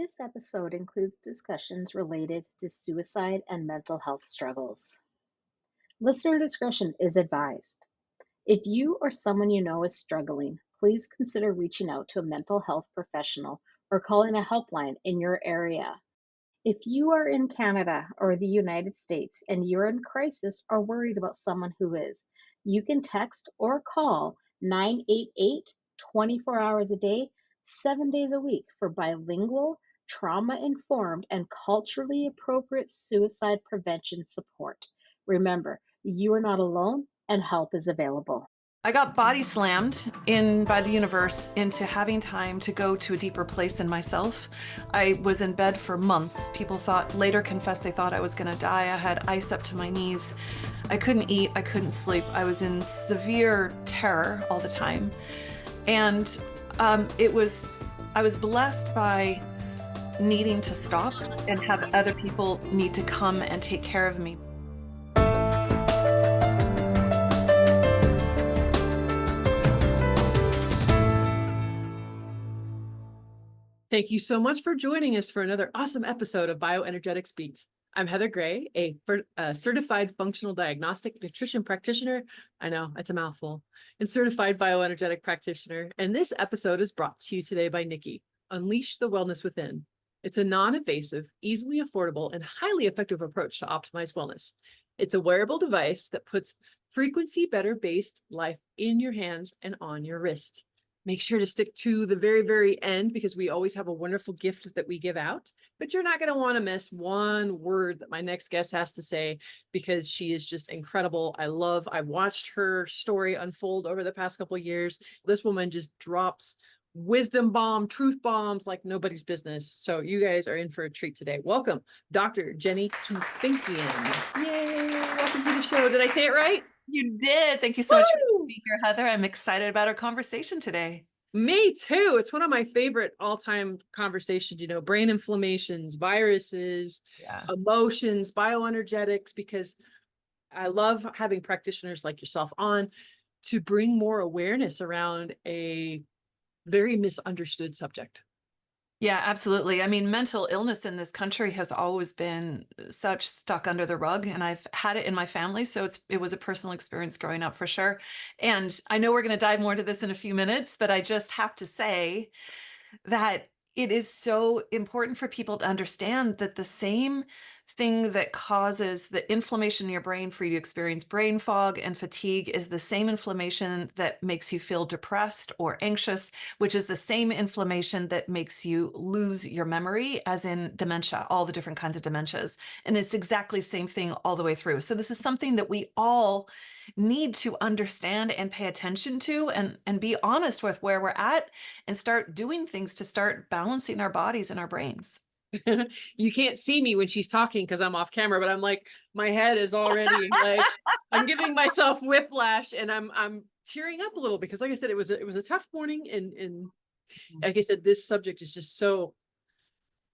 This episode includes discussions related to suicide and mental health struggles. Listener discretion is advised. If you or someone you know is struggling, please consider reaching out to a mental health professional or calling a helpline in your area. If you are in Canada or the United States and you're in crisis or worried about someone who is, you can text or call 988 24 hours a day, 7 days a week for bilingual, trauma informed, and culturally appropriate suicide prevention support. Remember, you are not alone and help is available. I got body slammed in by the universe into having time to go to a deeper place in myself. I was in bed for months. People later confessed they thought I was going to die. I had ice up to my knees. I couldn't eat. I couldn't sleep. I was in severe terror all the time. And I was blessed by needing to stop and have other people need to come and take care of me. Thank you so much for joining us for another awesome episode of Bioenergetics Beat. I'm Heather Gray, a certified functional diagnostic nutrition practitioner. I know, it's a mouthful, and certified bioenergetic practitioner. And this episode is brought to you today by Nikki, Unleash the Wellness Within. It's a non-invasive, easily affordable, and highly effective approach to optimize wellness. It's a wearable device that puts frequency better based life in your hands and on your wrist. Make sure to stick to the very, very end because we always have a wonderful gift that we give out, but you're not going to want to miss one word that my next guest has to say because she is just incredible. I've watched her story unfold over the past couple of years. This woman just drops wisdom bomb, truth bombs like nobody's business. So you guys are in for a treat today. Welcome, Dr. Jenny Tufenkian. Yay, welcome to the show. Did I say it right? You did. Thank you so much for being here, Heather. I'm excited about our conversation today. Me too. It's one of my favorite all-time conversations, brain inflammations, viruses, emotions, bioenergetics, because I love having practitioners like yourself on to bring more awareness around a very misunderstood subject. Yeah, absolutely. I mean, mental illness in this country has always been such stuck under the rug, and I've had it in my family. So it was a personal experience growing up for sure. And I know we're going to dive more into this in a few minutes, but I just have to say that it is so important for people to understand that the same thing that causes the inflammation in your brain for you to experience brain fog and fatigue is the same inflammation that makes you feel depressed or anxious, which is the same inflammation that makes you lose your memory, as in dementia, all the different kinds of dementias. And it's exactly the same thing all the way through. So this is something that we all need to understand and pay attention to and be honest with where we're at and start doing things to start balancing our bodies and our brains. You can't see me when she's talking because I'm off camera, but I'm like, my head is already like, I'm giving myself whiplash and I'm tearing up a little because like I said, it was a tough morning. And like I said, this subject is just so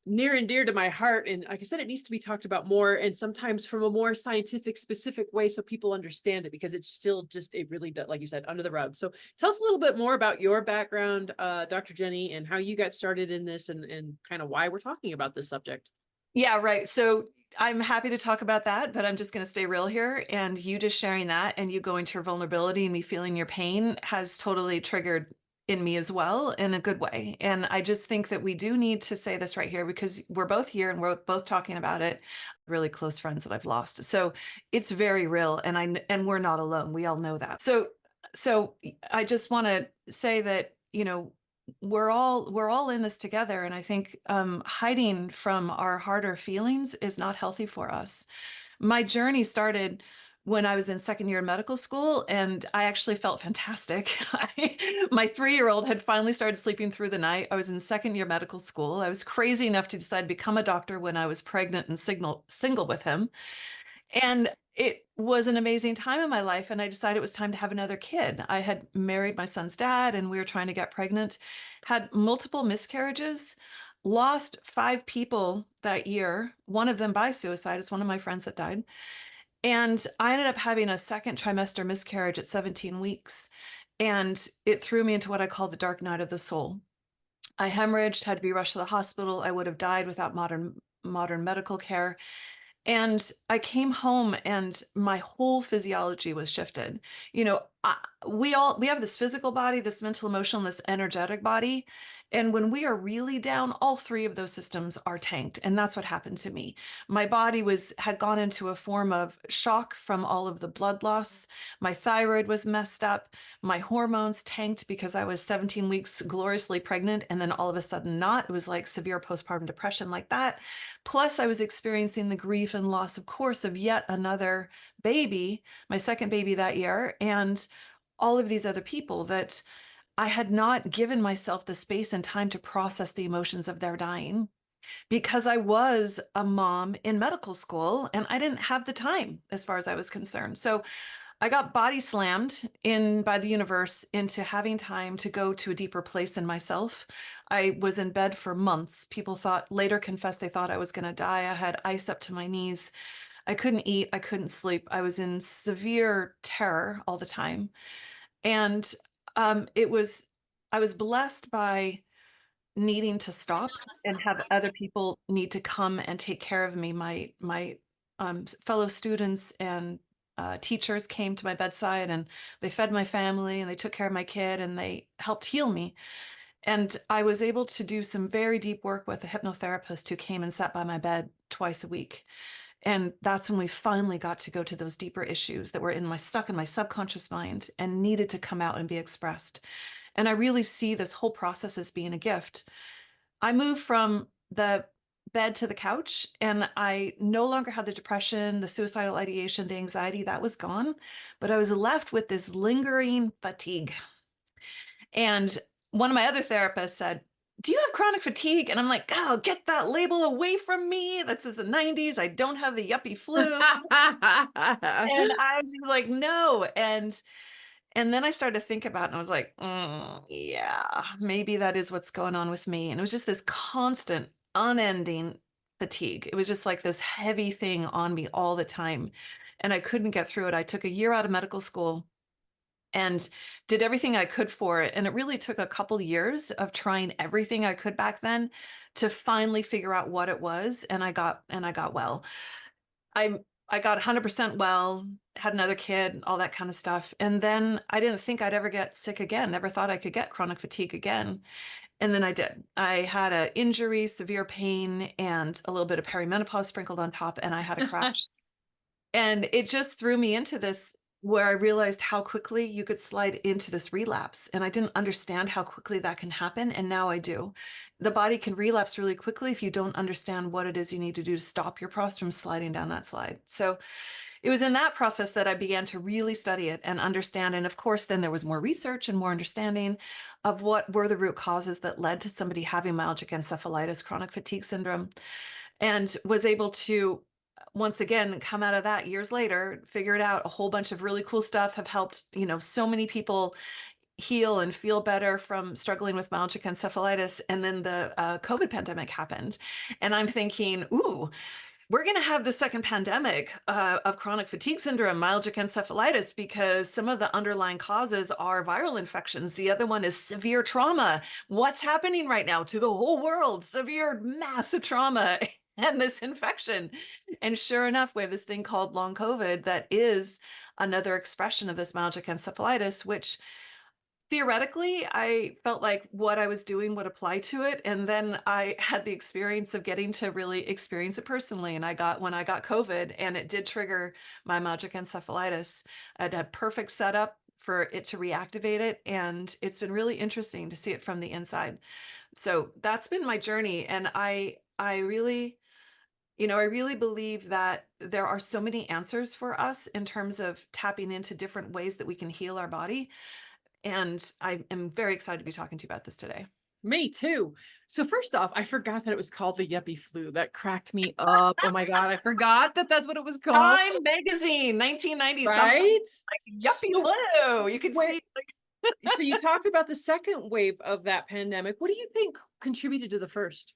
near and dear to my heart. And like I said, it needs to be talked about more and sometimes from a more scientific, specific way so people understand it because it's still just, it really does, like you said, under the rug. So tell us a little bit more about your background, Dr. Jenny, and how you got started in this and kind of why we're talking about this subject. Yeah, right. So I'm happy to talk about that, but I'm just going to stay real here. And you just sharing that and you going to your vulnerability and me feeling your pain has totally triggered in me as well in a good way. And I just think that we do need to say this right here because we're both here and we're both talking about it. Really close friends that I've lost. So it's very real and we're not alone. We all know that. So I just want to say that, we're all in this together. And I think hiding from our harder feelings is not healthy for us. My journey started when I was in second year of medical school, and I actually felt fantastic. My 3-year-old had finally started sleeping through the night. I was in second year medical school. I was crazy enough to decide to become a doctor when I was pregnant and single with him. And it was an amazing time in my life. And I decided it was time to have another kid. I had married my son's dad and we were trying to get pregnant, had multiple miscarriages, lost 5 people that year, one of them by suicide. It's one of my friends that died. And I ended up having a second trimester miscarriage at 17 weeks. And it threw me into what I call the dark night of the soul. I hemorrhaged, had to be rushed to the hospital. I would have died without modern medical care. And I came home and my whole physiology was shifted. You know, we have this physical body, this mental, emotional, this energetic body. And when we are really down, all three of those systems are tanked. And that's what happened to me. My body had gone into a form of shock from all of the blood loss. My thyroid was messed up. My hormones tanked because I was 17 weeks gloriously pregnant and then all of a sudden not. It was like severe postpartum depression like that. Plus, I was experiencing the grief and loss, of course, of yet another baby, my second baby that year, and all of these other people that I had not given myself the space and time to process the emotions of their dying because I was a mom in medical school and I didn't have the time as far as I was concerned. So I got body slammed in by the universe into having time to go to a deeper place in myself. I was in bed for months. People later confessed they thought I was going to die. I had ice up to my knees. I couldn't eat. I couldn't sleep. I was in severe terror all the time. And it was, I was blessed by needing to stop and have other people need to come and take care of me. My fellow students and teachers came to my bedside and they fed my family and they took care of my kid and they helped heal me. And I was able to do some very deep work with a hypnotherapist who came and sat by my bed twice a week. And that's when we finally got to go to those deeper issues that were stuck in my subconscious mind and needed to come out and be expressed. And I really see this whole process as being a gift. I moved from the bed to the couch and I no longer had the depression, the suicidal ideation, the anxiety that was gone, but I was left with this lingering fatigue. And one of my other therapists said, "Do you have chronic fatigue?" And I'm like, "Oh, get that label away from me. That's in the 90s. I don't have the yuppie flu." And I was just like, "No." And then I started to think about it and I was like, yeah, maybe that is what's going on with me. And it was just this constant, unending fatigue. It was just like this heavy thing on me all the time. And I couldn't get through it. I took a year out of medical school and did everything I could for it. And it really took a couple years of trying everything I could back then to finally figure out what it was. And I got well. I I got 100% well, had another kid, all that kind of stuff. And then I didn't think I'd ever get sick again. Never thought I could get chronic fatigue again. And then I did. I had an injury, severe pain, and a little bit of perimenopause sprinkled on top, and I had a crash. And it just threw me into this where I realized how quickly you could slide into this relapse. And I didn't understand how quickly that can happen. And now I do. The body can relapse really quickly if you don't understand what it is you need to do to stop your process from sliding down that slide. So it was in that process that I began to really study it and understand. And of course, then there was more research and more understanding of what were the root causes that led to somebody having myalgic encephalitis, chronic fatigue syndrome, and was able to once again come out of that years later, figured out a whole bunch of really cool stuff, have helped, so many people heal and feel better from struggling with myalgic encephalitis. And then the COVID pandemic happened. And I'm thinking, ooh, we're going to have the second pandemic of chronic fatigue syndrome, myalgic encephalitis, because some of the underlying causes are viral infections. The other one is severe trauma. What's happening right now to the whole world? Severe, massive trauma and this infection. And sure enough, we have this thing called long COVID that is another expression of this myalgic encephalitis, which theoretically, I felt like what I was doing would apply to it. And then I had the experience of getting to really experience it personally. And when I got COVID, and it did trigger my myalgic encephalitis, I'd had perfect setup for it to reactivate it. And it's been really interesting to see it from the inside. So that's been my journey. And I really, I really believe that there are so many answers for us in terms of tapping into different ways that we can heal our body. And I am very excited to be talking to you about this today. Me too. So first off, I forgot that it was called the yuppie flu. That cracked me up. Oh my God, I forgot that that's what it was called. Time Magazine, 1990 something, Right? like yuppie So, flu. You can see like so you talked about the second wave of that pandemic. What do you think contributed to the first?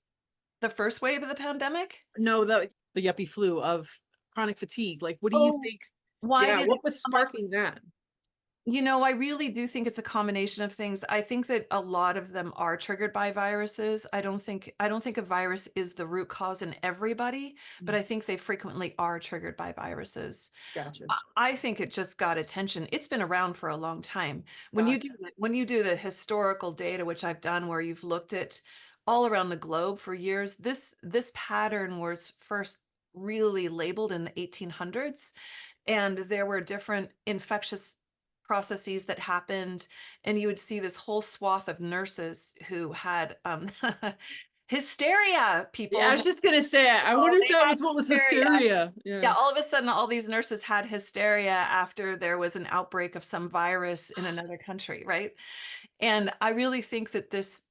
the first wave of the pandemic. No, the yuppie flu of chronic fatigue. Like, what do you Oh, think? why Yeah, did it what was come up? sparking that? I really do think it's a combination of things. I think that a lot of them are triggered by viruses. I don't think a virus is the root cause in everybody, but Mm. I think they frequently are triggered by viruses. Gotcha. I think it just got attention. It's been around for a long time. Gotcha. When you do the historical data, which I've done, where you've looked at all around the globe for years, this pattern was first really labeled in the 1800s, and there were different infectious processes that happened, and you would see this whole swath of nurses who had hysteria. Yeah, I People, was just gonna say, I oh, wonder if they that had was what was hysteria. hysteria. Yeah. Yeah, all of a sudden, all these nurses had hysteria after there was an outbreak of some virus in another country, right? And I really think that this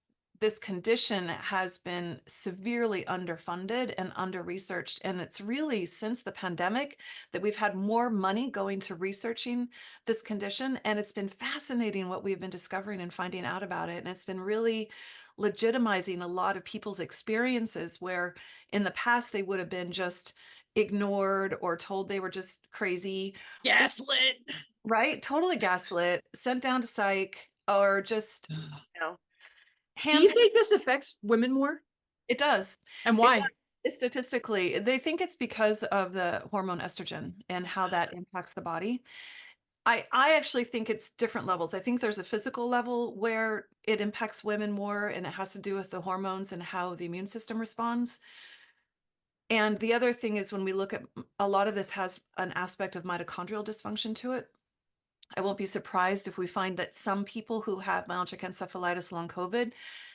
condition has been severely underfunded and under-researched. And it's really since the pandemic that we've had more money going to researching this condition. And it's been fascinating what we've been discovering and finding out about it. And it's been really legitimizing a lot of people's experiences where in the past they would have been just ignored or told they were just crazy, Gaslit. right? Totally gaslit, sent down to psych, or just, you know, Do you hand. think this affects women more? It does. And It why? does. Statistically, they think it's because of the hormone estrogen and how that impacts the body. I actually think it's different levels. I think there's a physical level where it impacts women more, and it has to do with the hormones and how the immune system responds. And the other thing is when we look at a lot of this has an aspect of mitochondrial dysfunction to it. I won't be surprised if we find that some people who have myalgic encephalitis long COVID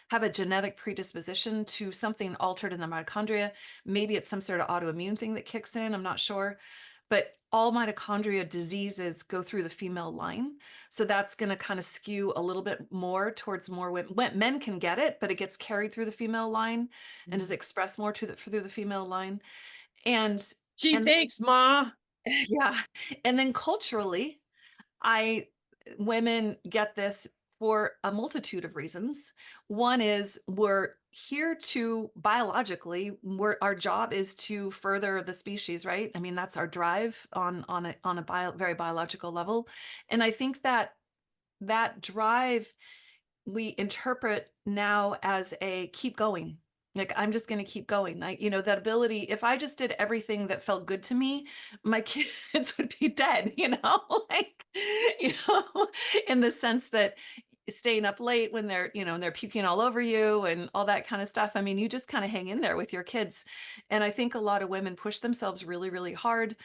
have a genetic predisposition to something altered in the mitochondria. Maybe it's some sort of autoimmune thing that kicks in. I'm not sure. But all mitochondria diseases go through the female line. So that's going to kind of skew a little bit more towards more women. Men can get it, but it gets carried through the female line and is expressed more through the female line. And Gee, and thanks, Ma. yeah. And then culturally, I women get this for a multitude of reasons. One is we're here to biologically, our job is to further the species, right? I mean, that's our drive on a very biological level. And I think that that drive we interpret now as a keep going. Like, I'm just going to keep going. That ability, if I just did everything that felt good to me, my kids would be dead, like, you know, in the sense that staying up late when and they're puking all over you and all that kind of stuff. I mean, you just kind of hang in there with your kids. And I think a lot of women push themselves really, really hard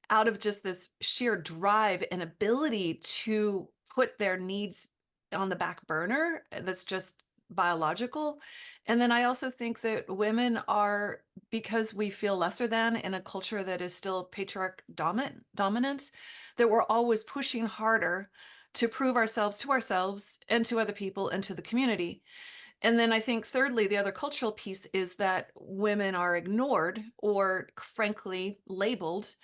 out of just this sheer drive and ability to put their needs on the back burner that's just biological. And then I also think that women are, because we feel lesser than in a culture that is still dominant, that we're always pushing harder to prove ourselves to ourselves and to other people and to the community. And then I think thirdly, the other cultural piece is that women are ignored or frankly labeled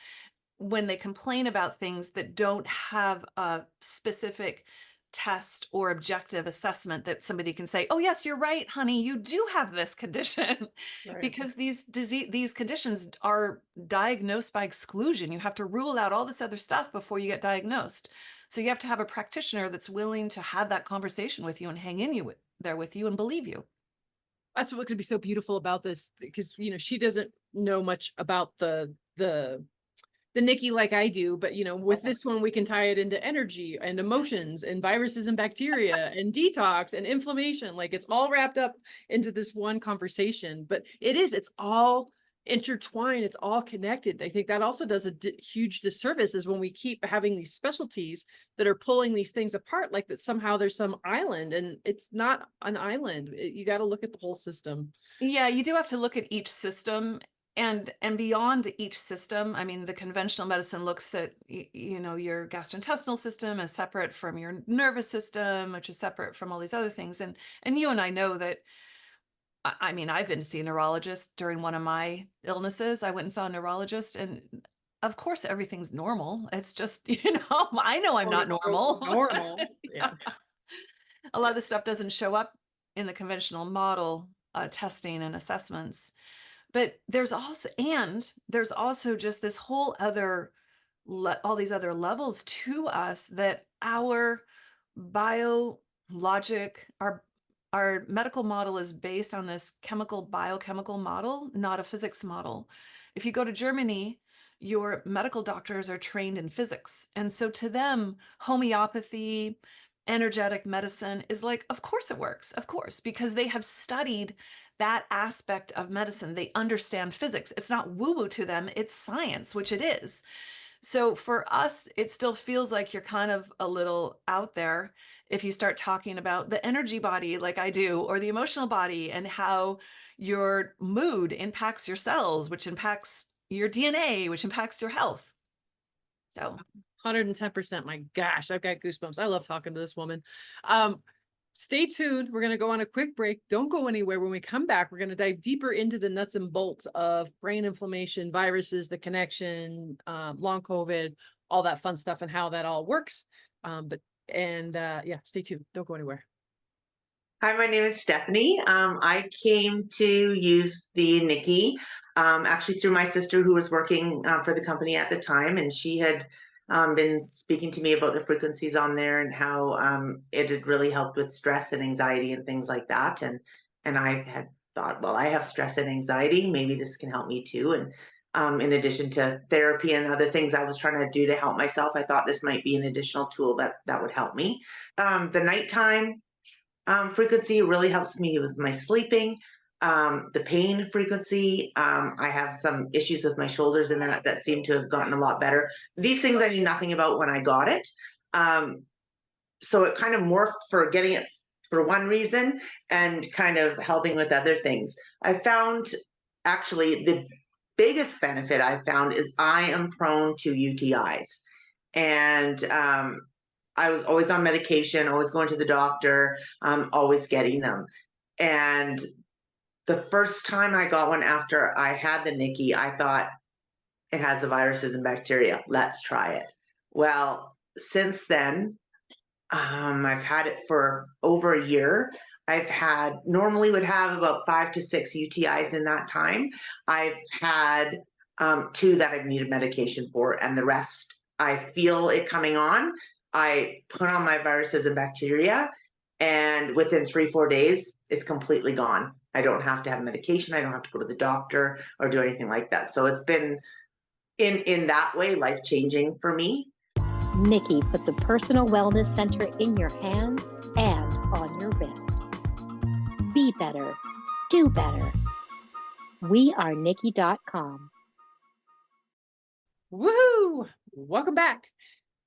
when they complain about things that don't have a specific test or objective assessment that somebody can say, oh yes, you're right, honey, you do have this condition. Right. Because these conditions are diagnosed by exclusion. You have to rule out all this other stuff before you get diagnosed. So you have to have a practitioner that's willing to have that conversation with you and hang in there with you and believe you. That's what could be so beautiful about this, because she doesn't know much about the Nikki like I do, but with this one we can tie it into energy and emotions and viruses and bacteria and detox and inflammation. Like, it's all wrapped up into this one conversation, but it's all intertwined, it's all connected. I think that also does a huge disservice is when we keep having these specialties that are pulling these things apart, like that somehow there's some island, and it's not an island. You got to look at the whole system. Yeah, you do have to look at each system and beyond each system. I mean, the conventional medicine looks at your gastrointestinal system as separate from your nervous system, which is separate from all these other things. And you and I know that. I mean, I've been to see a neurologist during one of my illnesses. I went and saw a neurologist, and of course, everything's normal. It's just, I know I'm not normal. Normal. Yeah. A lot of the stuff doesn't show up in the conventional model testing and assessments. But there's also just this whole other all these other levels to us that our biologic, our medical model is based on this biochemical model, not a physics model. If you go to Germany, your medical doctors are trained in physics. And so to them, homeopathy, energetic medicine is like, of course it works, of course, because they have studied that aspect of medicine. They understand physics. It's not woo-woo to them, it's science, which it is. So for us, it still feels like you're kind of a little out there if you start talking about the energy body like I do, or the emotional body, and how your mood impacts your cells, which impacts your DNA, which impacts your health. So 110%. My gosh, I've got goosebumps. I love talking to this woman. Stay tuned. We're going to go on a quick break. Don't go anywhere. When we come back, we're going to dive deeper into the nuts and bolts of brain inflammation, viruses, the connection, long COVID, all that fun stuff, and how that all works. Yeah, stay tuned. Don't go anywhere. Hi, my name is Stephanie. I came to use the Nikki actually through my sister, who was working for the company at the time, and she had been speaking to me about the frequencies on there and how it had really helped with stress and anxiety and things like that. And I had thought, well, I have stress and anxiety, maybe this can help me too. And in addition to therapy and other things I was trying to do to help myself, I thought this might be an additional tool that would help me. The nighttime frequency really helps me with my sleeping. The pain frequency, I have some issues with my shoulders, and that seem to have gotten a lot better. These things I knew nothing about when I got it. So it kind of morphed for getting it for one reason and kind of helping with other things. I found actually the biggest benefit I found is I am prone to UTIs. And I was always on medication, always going to the doctor, always getting them. And the first time I got one after I had the Nikki, I thought it has the viruses and bacteria. Let's try it. Well, since then, I've had it for over a year. Normally would have about 5 to 6 UTIs in that time. I've had 2 that I've needed medication for, and the rest I feel it coming on. I put on my viruses and bacteria, and within 3-4 days, it's completely gone. I don't have to have medication. I don't have to go to the doctor or do anything like that. So it's been in that way life-changing for me. Nikki puts a personal wellness center in your hands and on your wrist. Be better. Do better. WeAreNikki.com. Woohoo! Welcome back.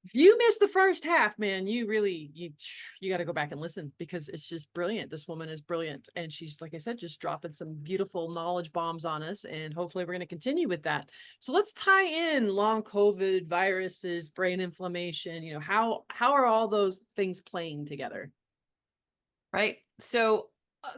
If you missed the first half, man, you got to go back and listen, because it's just brilliant. This woman is brilliant. And she's, like I said, just dropping some beautiful knowledge bombs on us. And hopefully we're going to continue with that. So let's tie in long COVID, viruses, brain inflammation. How are all those things playing together? right. So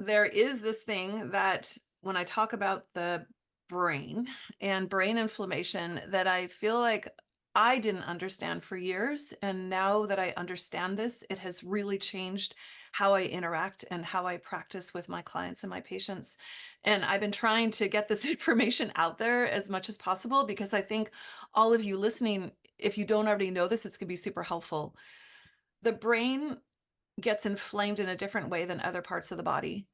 there is this thing that when I talk about the brain and brain inflammation, that I feel like I didn't understand for years. And now that I understand this, it has really changed how I interact and how I practice with my clients and my patients. And I've been trying to get this information out there as much as possible, because I think all of you listening, if you don't already know this, it's going to be super helpful. The brain gets inflamed in a different way than other parts of the body.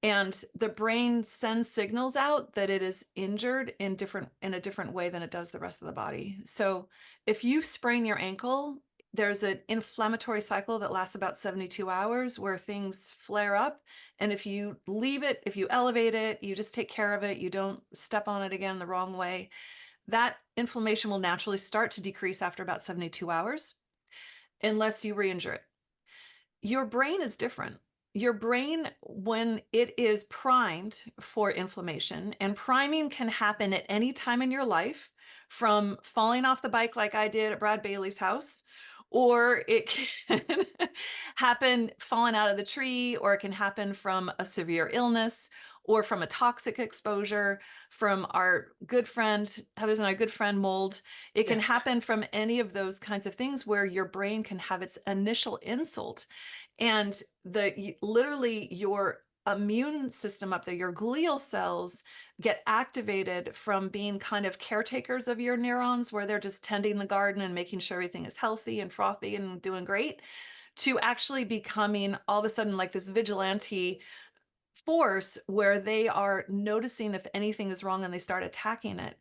And the brain sends signals out that it is injured in a different way than it does the rest of the body. So if you sprain your ankle, there's an inflammatory cycle that lasts about 72 hours where things flare up. And if you leave it, if you elevate it, you just take care of it, you don't step on it again the wrong way, that inflammation will naturally start to decrease after about 72 hours, unless you re-injure it. Your brain is different. Your brain, when it is primed for inflammation, and priming can happen at any time in your life, from falling off the bike like I did at Brad Bailey's house, or it can happen falling out of the tree, or it can happen from a severe illness, or from a toxic exposure, from our good friend, Heather's and our good friend mold. It can happen from any of those kinds of things where your brain can have its initial insult. And literally your immune system up there, your glial cells get activated from being kind of caretakers of your neurons, where they're just tending the garden and making sure everything is healthy and frothy and doing great, to actually becoming all of a sudden like this vigilante force where they are noticing if anything is wrong and they start attacking it.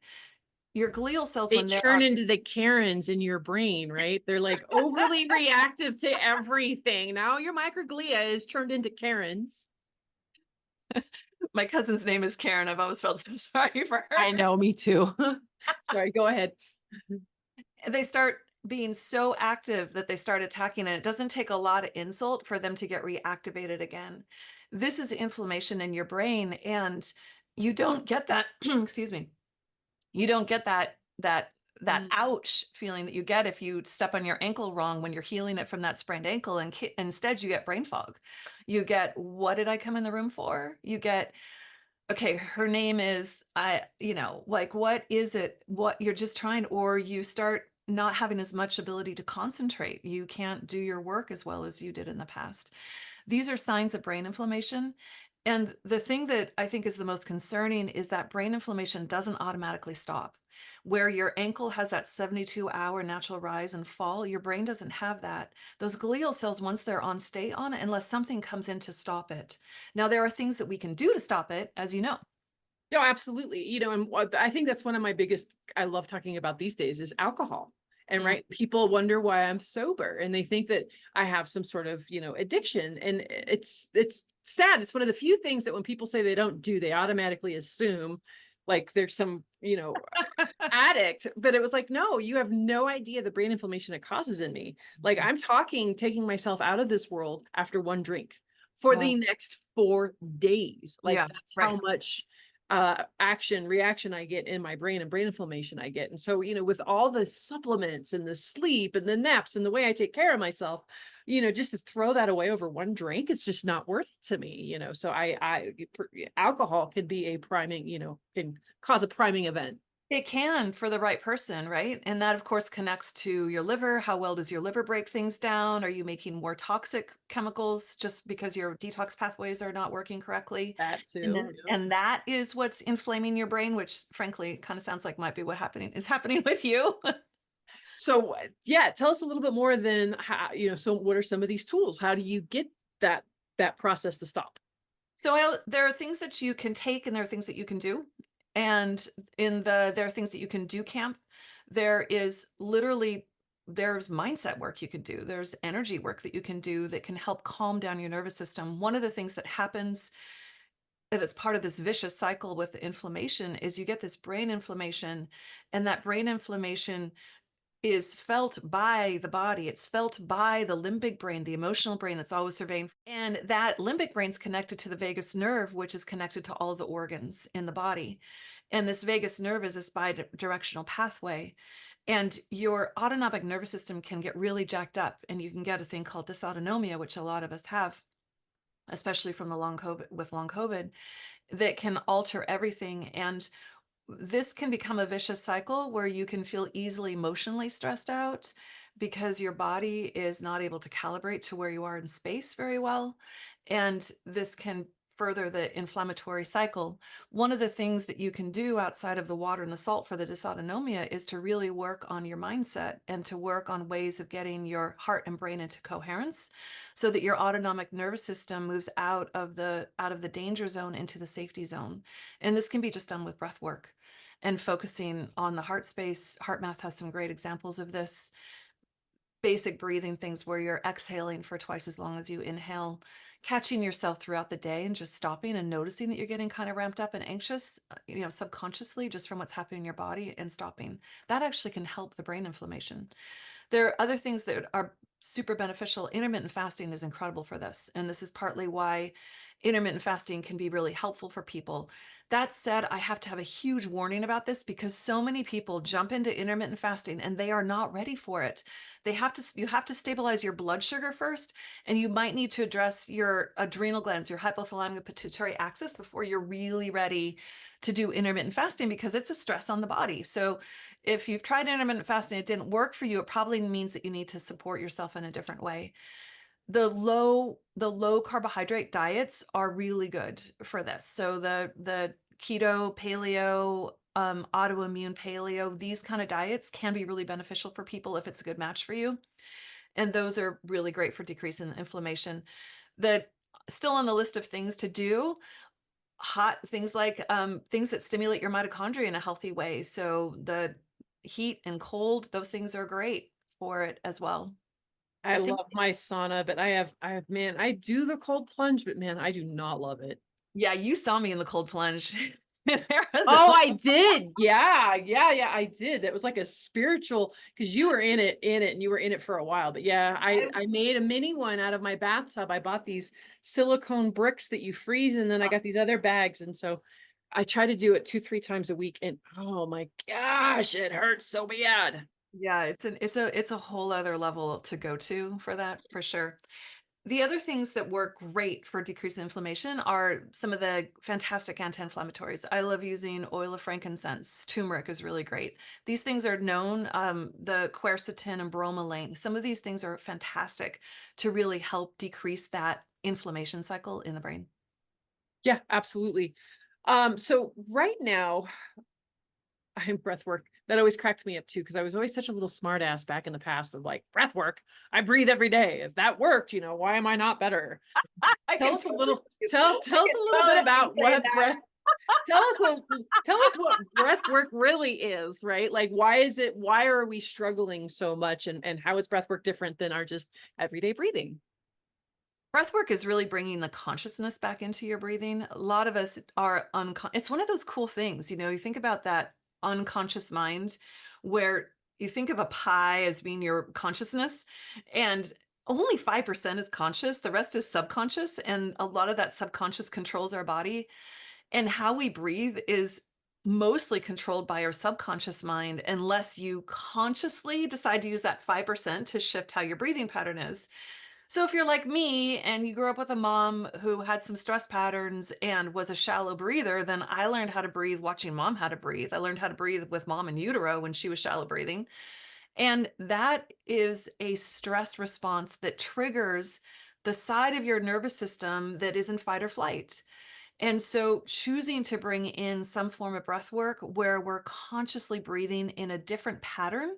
Your glial cells, They when they're turn on, into the Karens in your brain, right? They're like overly reactive to everything. Now your microglia is turned into Karens. my cousin's name is Karen. I've always felt so sorry for her. I know, me too. Sorry, go ahead. They start being so active that they start attacking, and it doesn't take a lot of insult for them to get reactivated again. This is inflammation in your brain, and you don't get that, excuse me, you don't get that ouch feeling that you get if you step on your ankle wrong when you're healing it from that sprained ankle, and instead you get brain fog. You get, what did I come in the room for? You get, okay, her name is, like, what is it? What you're just trying, or you start not having as much ability to concentrate. You can't do your work as well as you did in the past. These are signs of brain inflammation. And the thing that I think is the most concerning is that brain inflammation doesn't automatically stop. Where your ankle has that 72-hour natural rise and fall, your brain doesn't have that. Those glial cells, once they're on, stay on unless something comes in to stop it. Now, there are things that we can do to stop it, as you know. No, absolutely. And I think that's one of my biggest, I love talking about these days, is alcohol. And right, people wonder why I'm sober, and they think that I have some sort of, addiction. And it's sad. It's one of the few things that when people say they don't do, they automatically assume like there's some, addict. But it was like, no, you have no idea the brain inflammation it causes in me. Like, I'm taking myself out of this world after one drink for the next 4 days. Like, Yeah, that's right. how much reaction I get in my brain, and brain inflammation I get. And so, with all the supplements and the sleep and the naps and the way I take care of myself, just to throw that away over one drink, it's just not worth it to me. So alcohol can be a priming, can cause a priming event. It can, for the right person, right? And that, of course, connects to your liver. How well does your liver break things down? Are you making more toxic chemicals just because your detox pathways are not working correctly? That And too. then, and that is what's inflaming your brain, which frankly kind of sounds like might be what is happening with you. So yeah, tell us a little bit more than how, so what are some of these tools? How do you get that process to stop? So there are things that you can take, and there are things that you can do. And there are things that you can do camp. There's mindset work you can do. There's energy work that you can do that can help calm down your nervous system. One of the things that happens that's part of this vicious cycle with the inflammation is you get this brain inflammation, and that brain inflammation is felt by the body. It's felt by the limbic brain, the emotional brain that's always surveying. And that limbic brain's connected to the vagus nerve, which is connected to all the organs in the body. And this vagus nerve is this bi-directional pathway. And your autonomic nervous system can get really jacked up, and you can get a thing called dysautonomia, which a lot of us have, especially from the long COVID, that can alter everything. And this can become a vicious cycle where you can feel easily emotionally stressed out because your body is not able to calibrate to where you are in space very well. And this can further the inflammatory cycle. One of the things that you can do outside of the water and the salt for the dysautonomia is to really work on your mindset and to work on ways of getting your heart and brain into coherence so that your autonomic nervous system moves out of the danger zone into the safety zone. And this can be just done with breath work and focusing on the heart space. HeartMath has some great examples of this. Basic breathing things where you're exhaling for twice as long as you inhale, catching yourself throughout the day and just stopping and noticing that you're getting kind of ramped up and anxious, subconsciously, just from what's happening in your body, and stopping. That actually can help the brain inflammation. There are other things that are super beneficial. Intermittent fasting is incredible for this. And this is partly why intermittent fasting can be really helpful for people. That said, I have to have a huge warning about this because so many people jump into intermittent fasting and they are not ready for it. You have to stabilize your blood sugar first, and you might need to address your adrenal glands, your hypothalamic pituitary axis, before you're really ready to do intermittent fasting, because it's a stress on the body. So if you've tried intermittent fasting, it didn't work for you, it probably means that you need to support yourself in a different way. the low carbohydrate diets are really good for this. So the keto, paleo, autoimmune paleo, these kind of diets can be really beneficial for people if it's a good match for you. And those are really great for decreasing inflammation. That still on the list of things to do, hot things like things that stimulate your mitochondria in a healthy way. So the heat and cold, those things are great for it as well. I I think, love my sauna, but man, I do the cold plunge, but man, I do not love it. yeah, you saw me in the cold plunge. Oh, I did. Yeah, I did. That was like a spiritual, because you were in it, and you were in it for a while. But yeah, I made a mini one out of my bathtub. I bought these silicone bricks that you freeze, and then I got these other bags. And so I try to do it 2, 3 times a week. And oh my gosh, it hurts so bad. Yeah, it's a whole other level to go to for that, for sure. The other things that work great for decreasing inflammation are some of the fantastic anti-inflammatories. I love using oil of frankincense. Turmeric is really great. These things are known, the quercetin and bromelain. Some of these things are fantastic to really help decrease that inflammation cycle in the brain. Yeah, absolutely. So right now, I'm breath work. That always cracked me up too, because I was always such a little smart ass back in the past of like breath work. I breathe every day. If that worked, why am I not better? I Tell can us a totally, little, tell I tell us can a little bit totally about say what that. breath, tell us what breath work really is, right? Like why are we struggling so much, and how is breath work different than our just everyday breathing? Breath work is really bringing the consciousness back into your breathing. A lot of us are it's one of those cool things, you think about that unconscious mind where you think of a pie as being your consciousness, and only 5% is conscious, the rest is subconscious, and a lot of that subconscious controls our body. And how we breathe is mostly controlled by our subconscious mind unless you consciously decide to use that 5% to shift how your breathing pattern is. So if you're like me and you grew up with a mom who had some stress patterns and was a shallow breather, then I learned how to breathe watching mom how to breathe. I learned how to breathe with mom in utero when she was shallow breathing. And that is a stress response that triggers the side of your nervous system that is in fight or flight. And so choosing to bring in some form of breath work where we're consciously breathing in a different pattern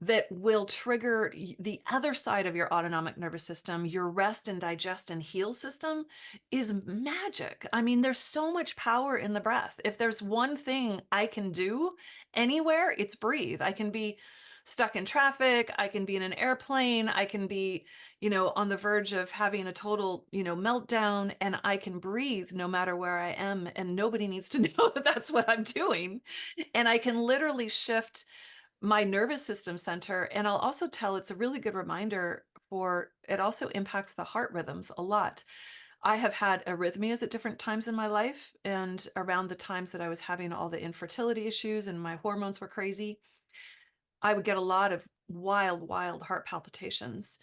that will trigger the other side of your autonomic nervous system, your rest and digest and heal system, is magic. I mean, there's so much power in the breath. If there's one thing I can do anywhere, it's breathe. I can be stuck in traffic, I can be in an airplane, I can be, on the verge of having a total, meltdown, and I can breathe no matter where I am, and nobody needs to know that that's what I'm doing. And I can literally shift my nervous system center. And I'll also tell it's a really good reminder for it also impacts the heart rhythms a lot. I have had arrhythmias at different times in my life, and around the times that I was having all the infertility issues and my hormones were crazy, I would get a lot of wild, wild heart palpitations.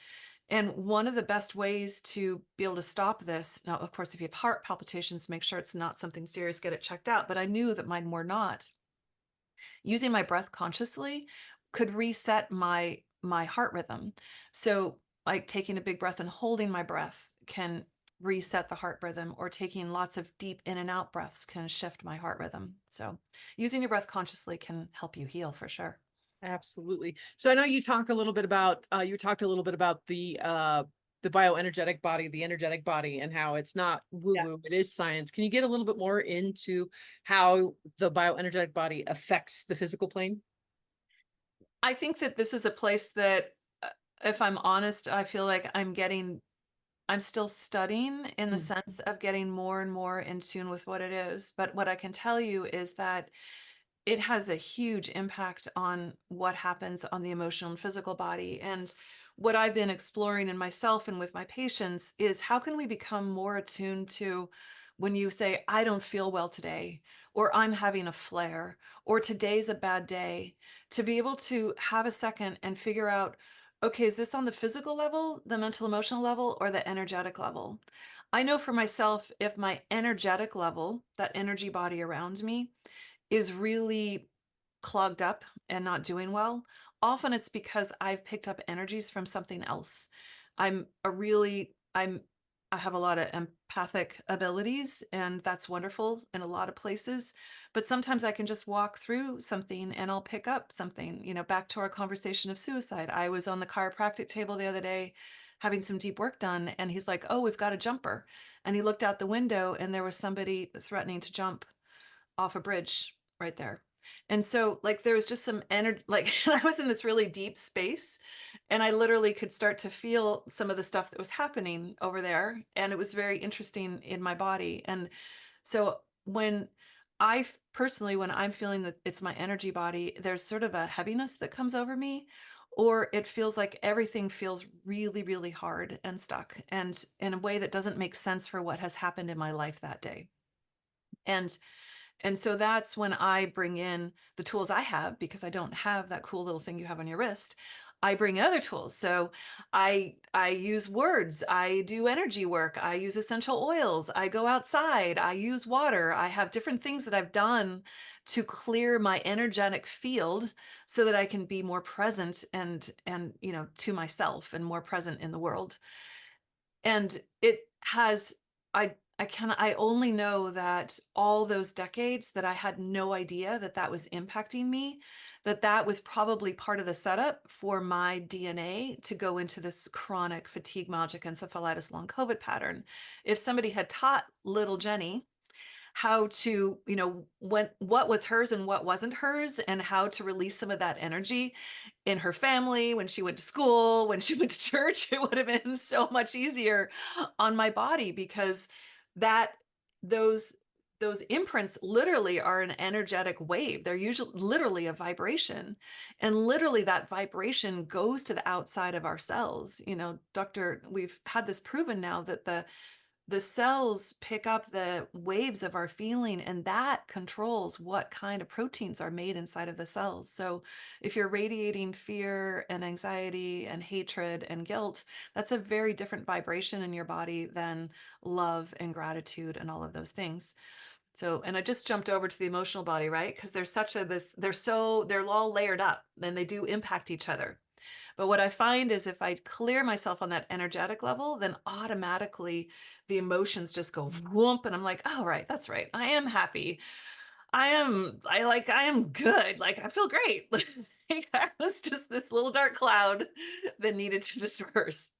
And one of the best ways to be able to stop this, now, of course, if you have heart palpitations, make sure it's not something serious, get it checked out. But I knew that mine were not. Using my breath consciously could reset my heart rhythm. So like taking a big breath and holding my breath can reset the heart rhythm, or taking lots of deep in and out breaths can shift my heart rhythm. So using your breath consciously can help you heal for sure. Absolutely. So I know you talked a little bit about the bioenergetic body, the energetic body, and how it's not woo Yeah. woo, it is science. Can you get a little bit more into how the bioenergetic body affects the physical plane? I think that this is a place that, if I'm honest, I feel like I'm still studying in the Mm. sense of getting more and more in tune with what it is. But what I can tell you is that it has a huge impact on what happens on the emotional and physical body. And what I've been exploring in myself and with my patients is how can we become more attuned to when you say, I don't feel well today, or I'm having a flare, or today's a bad day, to be able to have a second and figure out, okay, is this on the physical level, the mental emotional level, or the energetic level? I know for myself, if my energetic level, that energy body around me, is really clogged up and not doing well, often it's because I've picked up energies from something else. I have a lot of empathic abilities, and that's wonderful in a lot of places. But sometimes I can just walk through something and I'll pick up something, back to our conversation of suicide. I was on the chiropractic table the other day having some deep work done, and he's like, "Oh, we've got a jumper." And he looked out the window and there was somebody threatening to jump off a bridge right there. And so like there was just some energy, like I was in this really deep space and I literally could start to feel some of the stuff that was happening over there. And it was very interesting in my body. And so when personally, when I'm feeling that it's my energy body, there's sort of a heaviness that comes over me, or it feels like everything feels really, really hard and stuck and in a way that doesn't make sense for what has happened in my life that day. And and so that's when I bring in the tools I have, because I don't have that cool little thing you have on your wrist. I bring in other tools. So I use words, I do energy work, I use essential oils, I go outside, I use water. I have different things that I've done to clear my energetic field so that I can be more present and to myself and more present in the world. And it has, I only know that all those decades that I had no idea that that was impacting me, that was probably part of the setup for my DNA to go into this chronic fatigue, myalgic encephalitis, long COVID pattern. If somebody had taught little Jenny how to, what was hers and what wasn't hers, and how to release some of that energy in her family, when she went to school, when she went to church, it would have been so much easier on my body, because that those those imprints literally are an energetic wave. They're usually literally a vibration, and literally that vibration goes to the outside of our cells. We've had this proven now that the cells pick up the waves of our feeling, and that controls what kind of proteins are made inside of the cells. So if you're radiating fear and anxiety and hatred and guilt, that's a very different vibration in your body than love and gratitude and all of those things. So, and I just jumped over to the emotional body, right? Because there's such they're all layered up and they do impact each other. But what I find is if I clear myself on that energetic level, then automatically the emotions just go whoomp, and I'm like, oh, right, that's right. I am happy. I am good. Like, I feel great. Like, I was just this little dark cloud that needed to disperse.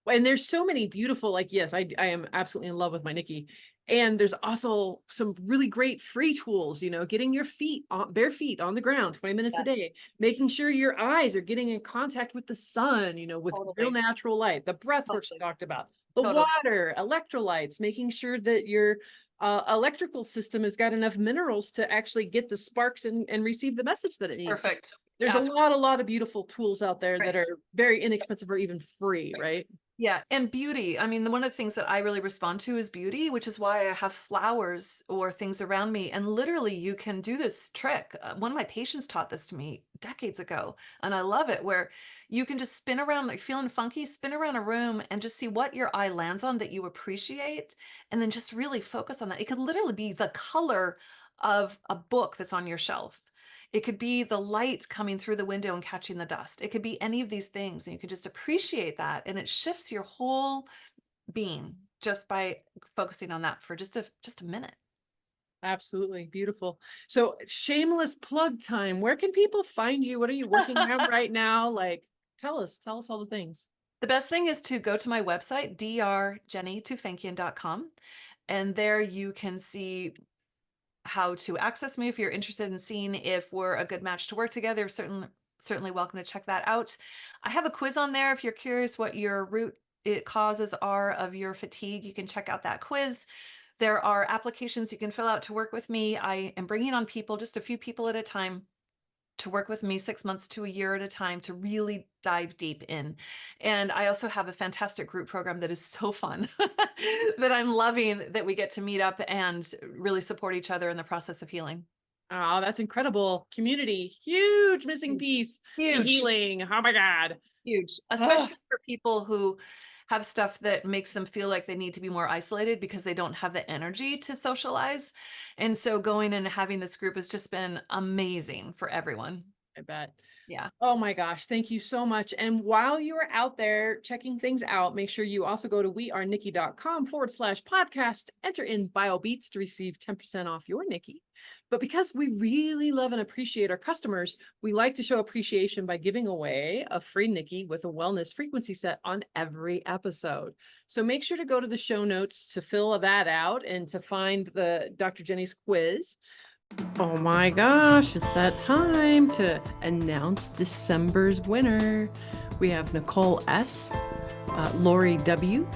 And there's so many beautiful, like, yes, I am absolutely in love with my Nikki. And there's also some really great free tools, getting your feet on bare feet on the ground 20 minutes a Yes, day, making sure your eyes are getting in contact with the sun, with real totally, natural light, the breath work she totally, talked about, the totally. water, electrolytes, making sure that your electrical system has got enough minerals to actually get the sparks and receive the message that it needs. Perfect. There's Absolutely. a lot of beautiful tools out there that are very inexpensive or even free, right? Yeah, and beauty. I mean, one of the things that I really respond to is beauty, which is why I have flowers or things around me. And literally, you can do this trick. One of my patients taught this to me decades ago, and I love it, where you can just spin around, like feeling funky, spin around a room and just see what your eye lands on that you appreciate, and then just really focus on that. It could literally be the color of a book that's on your shelf. It could be the light coming through the window and catching the dust. It could be any of these things, and you can just appreciate that, and it shifts your whole being just by focusing on that for just a minute. Absolutely. Beautiful. So shameless plug time. Where can people find you? What are you working on right now? Like, tell us all the things. The best thing is to go to my website, drjennytufenkian.com, and there you can see how to access me if you're interested in seeing if we're a good match to work together. Certainly welcome to check that out. I have a quiz on there if you're curious what your root causes are of your fatigue. You can check out that quiz. There are applications you can fill out to work with me. I am bringing on people, just a few people at a time, to work with me 6 months to a year at a time to really dive deep in. And I also have a fantastic group program that is so fun that I'm loving, that we get to meet up and really support each other in the process of healing. Oh, that's incredible. Community, huge missing piece to Huge. healing. Oh my God. Huge, Ah, especially for people who have stuff that makes them feel like they need to be more isolated because they don't have the energy to socialize. And so going and having this group has just been amazing for everyone. I bet. Yeah. Oh my gosh, thank you so much. And while you are out there checking things out, make sure you also go to wearenikki.com/podcast, enter in BioBeats to receive 10% off your Nikki. But because we really love and appreciate our customers, we like to show appreciation by giving away a free Nikki with a wellness frequency set on every episode. So make sure to go to the show notes to fill that out and to find the Dr. Jenny's quiz. Oh my gosh, it's that time to announce December's winner. We have Nicole S., Lori W.,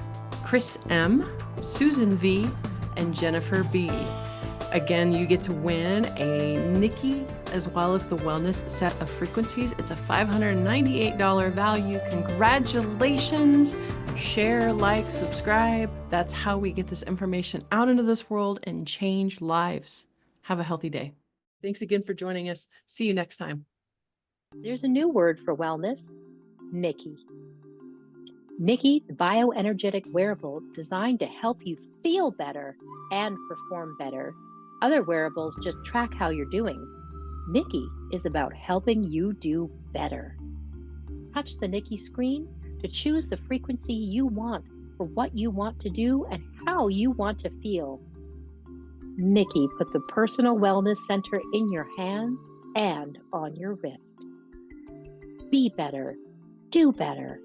Chris M., Susan V., and Jennifer B. Again, you get to win a Nikki as well as the wellness set of frequencies. It's a $598 value. Congratulations. Share, like, subscribe. That's how we get this information out into this world and change lives. Have a healthy day. Thanks again for joining us. See you next time. There's a new word for wellness, Nikki. Nikki, the bioenergetic wearable designed to help you feel better and perform better. Other wearables just track how you're doing. Nikki is about helping you do better. Touch the Nikki screen to choose the frequency you want for what you want to do and how you want to feel. Nikki puts a personal wellness center in your hands and on your wrist. Be better. Do better.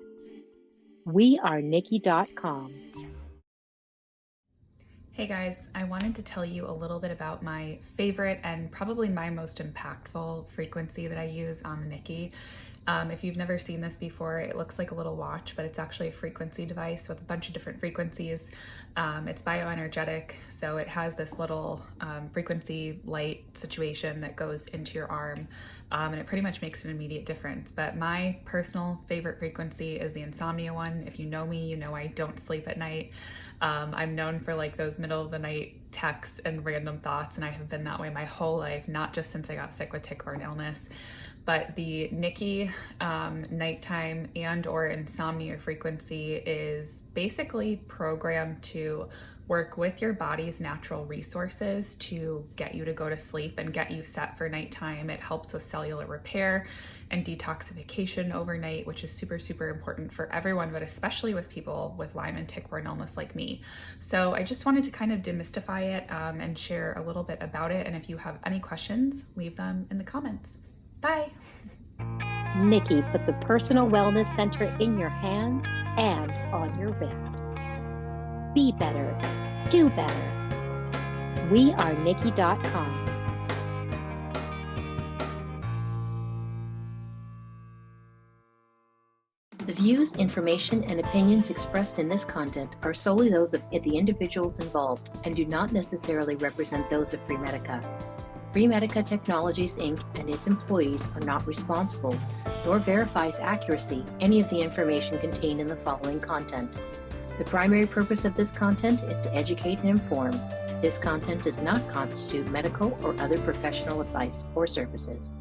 wearenikki.com. Hey guys, I wanted to tell you a little bit about my favorite and probably my most impactful frequency that I use on the Nikki. If you've never seen this before, it looks like a little watch, but it's actually a frequency device with a bunch of different frequencies. It's bioenergetic, so it has this little frequency light situation that goes into your arm, and it pretty much makes an immediate difference. But my personal favorite frequency is the insomnia one. If you know me, you know I don't sleep at night. I'm known for like those middle of the night texts and random thoughts, and I have been that way my whole life, not just since I got sick with tick-borne illness. But the Nikki nighttime and or insomnia frequency is basically programmed to work with your body's natural resources to get you to go to sleep and get you set for nighttime. It helps with cellular repair and detoxification overnight, which is super, super important for everyone, but especially with people with Lyme and tick-borne illness like me. So I just wanted to kind of demystify it and share a little bit about it. And if you have any questions, leave them in the comments. Bye. Nikki puts a personal wellness center in your hands and on your wrist. Be better. Do better. wearenikki.com. The views, information, and opinions expressed in this content are solely those of the individuals involved and do not necessarily represent those of Freemedica. Freemedica Technologies, Inc. and its employees are not responsible, nor verifies accuracy any of the information contained in the following content. The primary purpose of this content is to educate and inform. This content does not constitute medical or other professional advice or services.